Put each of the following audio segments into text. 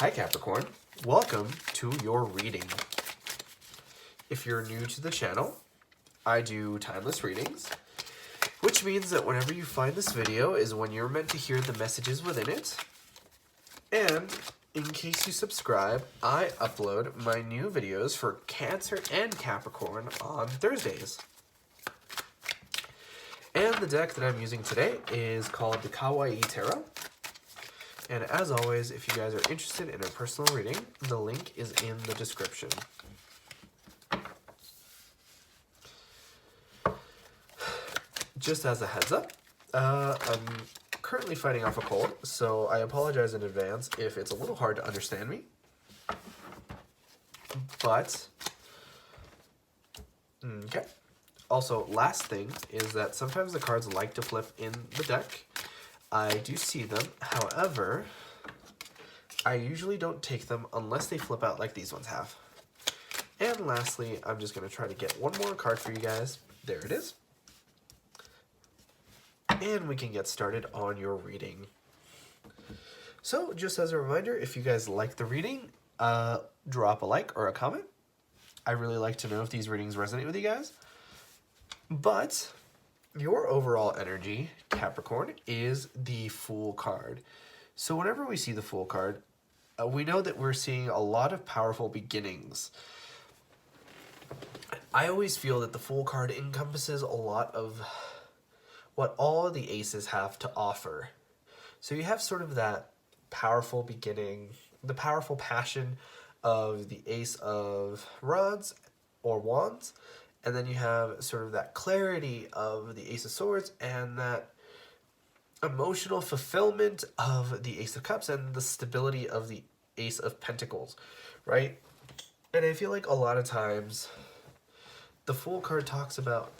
Hi Capricorn, welcome to your reading. If you're new to the channel, I do timeless readings, which means that whenever you find this video is when you're meant to hear the messages within it. And in case you subscribe, I upload my new videos for Cancer and Capricorn on Thursdays. And the deck that I'm using today is called the Kawaii Tarot. And as always, if you guys are interested in a personal reading, the link is in the description. Just as a heads up, I'm currently fighting off a cold, so I apologize in advance if it's a little hard to understand me. But, okay. Also, last thing is that sometimes the cards like to flip in the deck. I do see them, however, I usually don't take them unless they flip out like these ones have. And lastly, I'm just going to try to get one more card for you guys. There it is. And we can get started on your reading. So, just as a reminder, if you guys like the reading, drop a like or a comment. I really like to know if these readings resonate with you guys. But your overall energy, Capricorn, is the Fool card. So whenever we see the Fool card, we know that we're seeing a lot of powerful beginnings. I always feel that the Fool card encompasses a lot of what all of the aces have to offer. So you have sort of that powerful beginning, the powerful passion of the Ace of Rods or Wands, and then you have sort of that clarity of the Ace of Swords and that emotional fulfillment of the Ace of Cups and the stability of the Ace of Pentacles, right? And I feel like a lot of times the Fool card talks about,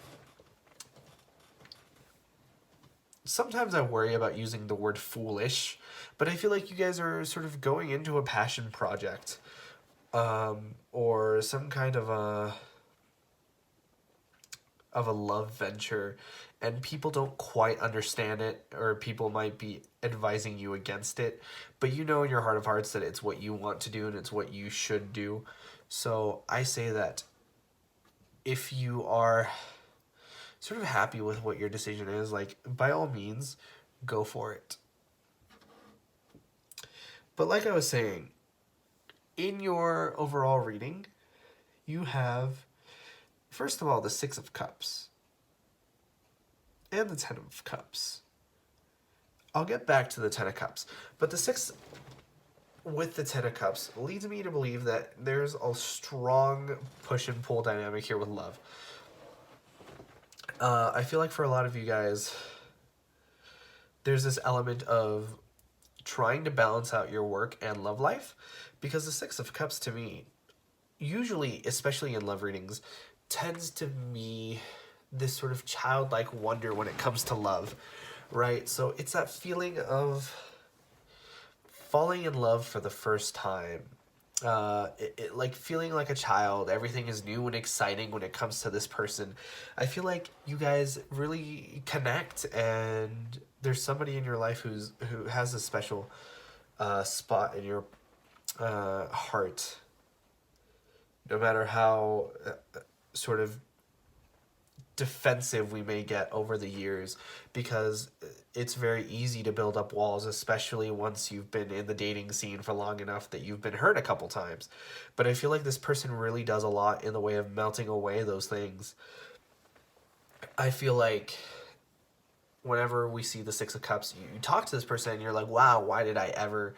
sometimes I worry about using the word foolish, but I feel like you guys are sort of going into a passion project, or some kind of a love venture, and people don't quite understand it, or people might be advising you against it, but you know in your heart of hearts that it's what you want to do and it's what you should do. So I say that if you are sort of happy with what your decision is, like, by all means, go for it. But like I was saying, in your overall reading, you have, first of all, the Six of Cups and the Ten of Cups. I'll get back to the Ten of Cups, but the Six with the Ten of Cups leads me to believe that there's a strong push and pull dynamic here with love. I feel like for a lot of you guys, there's this element of trying to balance out your work and love life, because the Six of Cups to me, usually, especially in love readings, tends to be this sort of childlike wonder when it comes to love, right? So it's that feeling of falling in love for the first time, like feeling like a child. Everything is new and exciting when it comes to this person. I feel like you guys really connect, and there's somebody in your life who has a special spot in your heart, no matter how sort of defensive we may get over the years, because it's very easy to build up walls, especially once you've been in the dating scene for long enough that you've been hurt a couple times. But I feel like this person really does a lot in the way of melting away those things. I feel like whenever we see the Six of Cups, you talk to this person and you're like, wow, why did I ever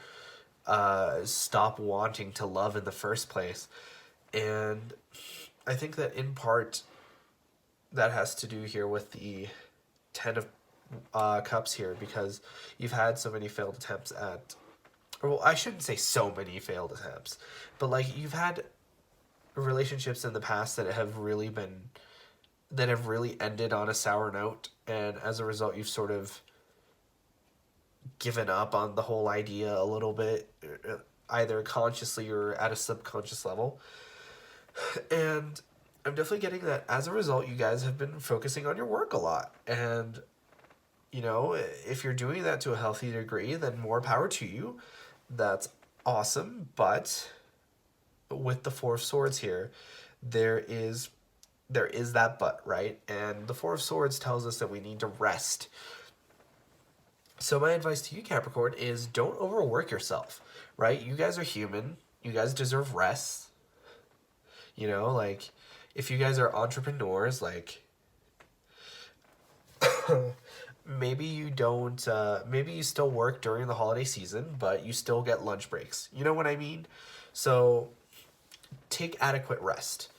stop wanting to love in the first place? And I think that in part that has to do here with the Ten of Cups here, because you've had so many failed attempts at, or well, I shouldn't say so many failed attempts, but like you've had relationships in the past that have really ended on a sour note, and as a result you've sort of given up on the whole idea a little bit, either consciously or at a subconscious level. And I'm definitely getting that as a result you guys have been focusing on your work a lot, and you know, if you're doing that to a healthy degree, then more power to you. That's awesome, but with the Four of Swords here, there is that but, right? And the Four of Swords tells us that we need to rest. So my advice to you, Capricorn, is don't overwork yourself, right? You guys are human. You guys deserve rest. You know, like, if you guys are entrepreneurs, like, maybe you don't, maybe you still work during the holiday season, but you still get lunch breaks. You know what I mean? So take adequate rest.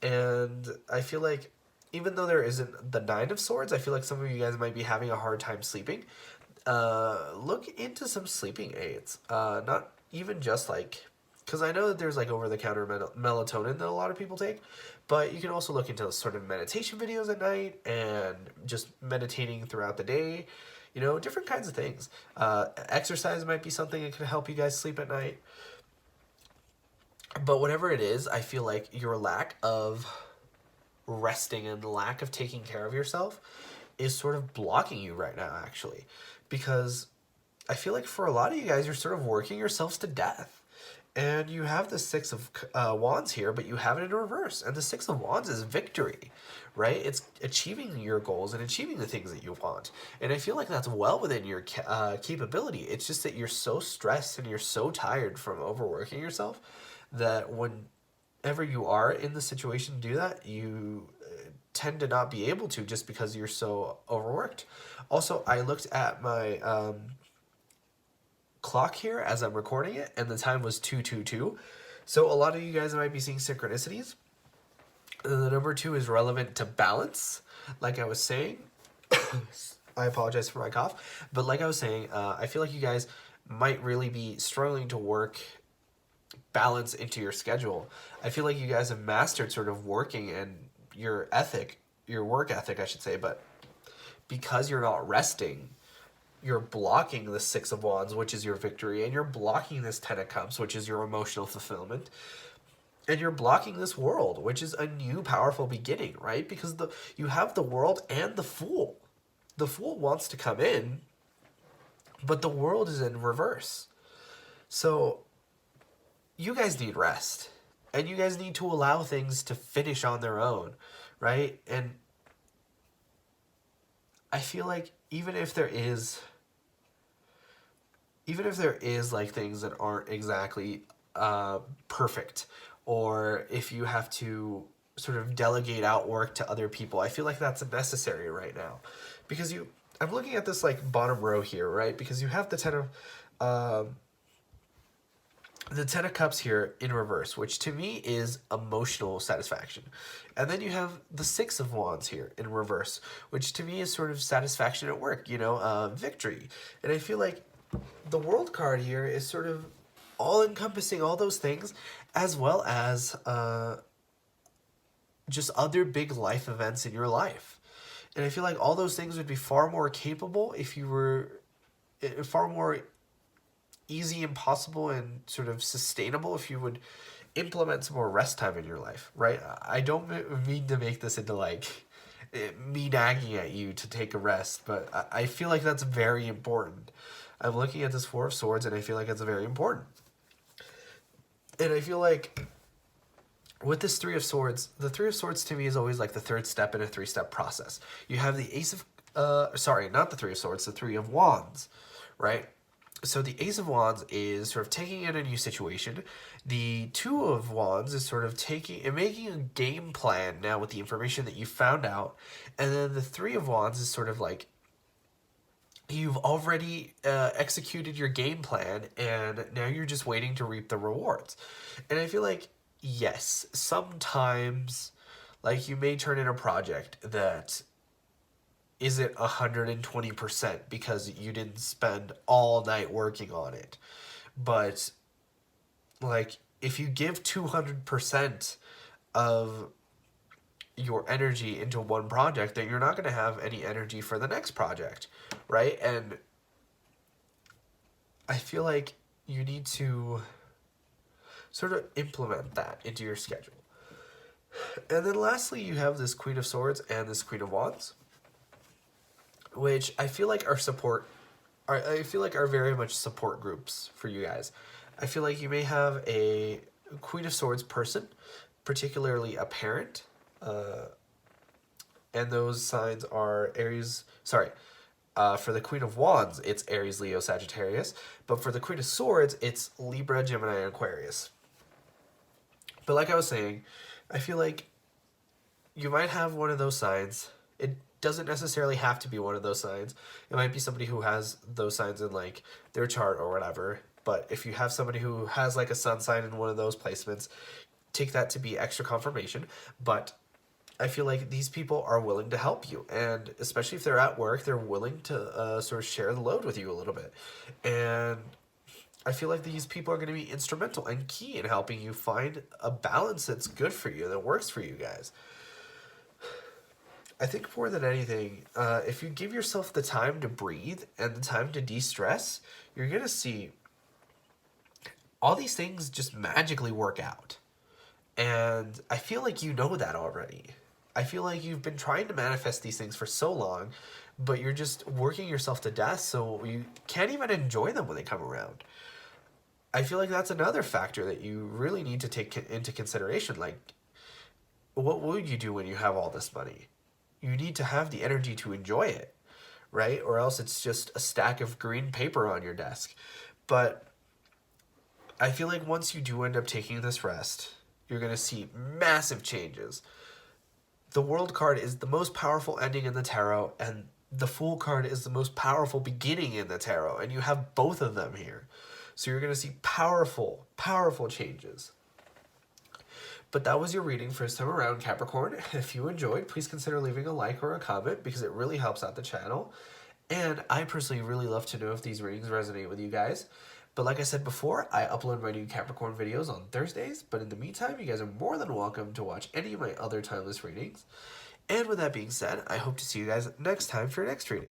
And I feel like, even though there isn't the Nine of Swords, I feel like some of you guys might be having a hard time sleeping. Look into some sleeping aids. Not even just like, because I know that there's like over-the-counter melatonin that a lot of people take, but you can also look into sort of meditation videos at night and just meditating throughout the day. You know, different kinds of things. Exercise might be something that can help you guys sleep at night. But whatever it is, I feel like your lack of resting and the lack of taking care of yourself is sort of blocking you right now, actually. Because I feel like for a lot of you guys, you're sort of working yourselves to death. And you have the Six of Wands here, but you have it in reverse. And the Six of Wands is victory, right? It's achieving your goals and achieving the things that you want. And I feel like that's well within your capability. It's just that you're so stressed and you're so tired from overworking yourself that whenever you are in the situation to do that, you tend to not be able to just because you're so overworked. Also, I looked at my clock here as I'm recording it, and the time was 2:22. So a lot of you guys might be seeing synchronicities. The number 2 is relevant to balance, like I was saying. I apologize for my cough, but like I was saying, I feel like you guys might really be struggling to work balance into your schedule. I feel like you guys have mastered sort of working and your work ethic, I should say, but because you're not resting, you're blocking the Six of Wands, which is your victory, and you're blocking this Ten of Cups, which is your emotional fulfillment, and you're blocking this World, which is a new powerful beginning, right? Because you have the World and the Fool. The Fool wants to come in, but the World is in reverse. So you guys need rest, and you guys need to allow things to finish on their own, right? And I feel like even if there is like things that aren't exactly perfect, or if you have to sort of delegate out work to other people, I feel like that's necessary right now. Because I'm looking at this like bottom row here, right? Because you have the Ten of Cups here in reverse, which to me is emotional satisfaction. And then you have the Six of Wands here in reverse, which to me is sort of satisfaction at work, victory. And I feel like the World card here is sort of all-encompassing all those things, as well as just other big life events in your life. And I feel like all those things would be far more capable if you were far more easy and possible and sort of sustainable if you would implement some more rest time in your life, right? I don't mean to make this into like me nagging at you to take a rest, but I feel like that's very important. I'm looking at this Four of Swords, and I feel like it's very important. And I feel like with this Three of Swords, the Three of Swords to me is always like the third step in a three-step process. You have the Ace of, not the Three of Swords, the Three of Wands, right? So the Ace of Wands is sort of taking in a new situation. The Two of Wands is sort of taking and making a game plan now with the information that you found out. And then the Three of Wands is sort of like, you've already executed your game plan, and now you're just waiting to reap the rewards. And I feel like, yes, sometimes, like, you may turn in a project that isn't 120% because you didn't spend all night working on it. But, like, if you give 200% of your energy into one project, then you're not going to have any energy for the next project, right? And I feel like you need to sort of implement that into your schedule. And then lastly, you have this Queen of Swords and this Queen of Wands, which I feel like are support I feel like are very much support groups for you guys. I feel like you may have a Queen of Swords person, particularly a parent, and those signs are Aries. Sorry, for the Queen of Wands, it's Aries, Leo, Sagittarius. But for the Queen of Swords, it's Libra, Gemini, and Aquarius. But like I was saying, I feel like you might have one of those signs. It doesn't necessarily have to be one of those signs. It might be somebody who has those signs in like their chart or whatever. But if you have somebody who has like a sun sign in one of those placements, take that to be extra confirmation. But I feel like these people are willing to help you, and especially if they're at work, they're willing to sort of share the load with you a little bit. And I feel like these people are going to be instrumental and key in helping you find a balance that's good for you, that works for you guys. I think more than anything, if you give yourself the time to breathe and the time to de-stress, you're going to see all these things just magically work out. And I feel like you know that already. I feel like you've been trying to manifest these things for so long, but you're just working yourself to death, so you can't even enjoy them when they come around. I feel like that's another factor that you really need to take into consideration. Like, what would you do when you have all this money? You need to have the energy to enjoy it, right? Or else it's just a stack of green paper on your desk. But I feel like once you do end up taking this rest, you're going to see massive changes. The World card is the most powerful ending in the tarot, and the Fool card is the most powerful beginning in the tarot, and you have both of them here. So you're going to see powerful, powerful changes. But that was your reading first time around, Capricorn. If you enjoyed, please consider leaving a like or a comment because it really helps out the channel. And I personally really love to know if these readings resonate with you guys. But like I said before, I upload my new Capricorn videos on Thursdays. But in the meantime, you guys are more than welcome to watch any of my other timeless readings. And with that being said, I hope to see you guys next time for your next reading.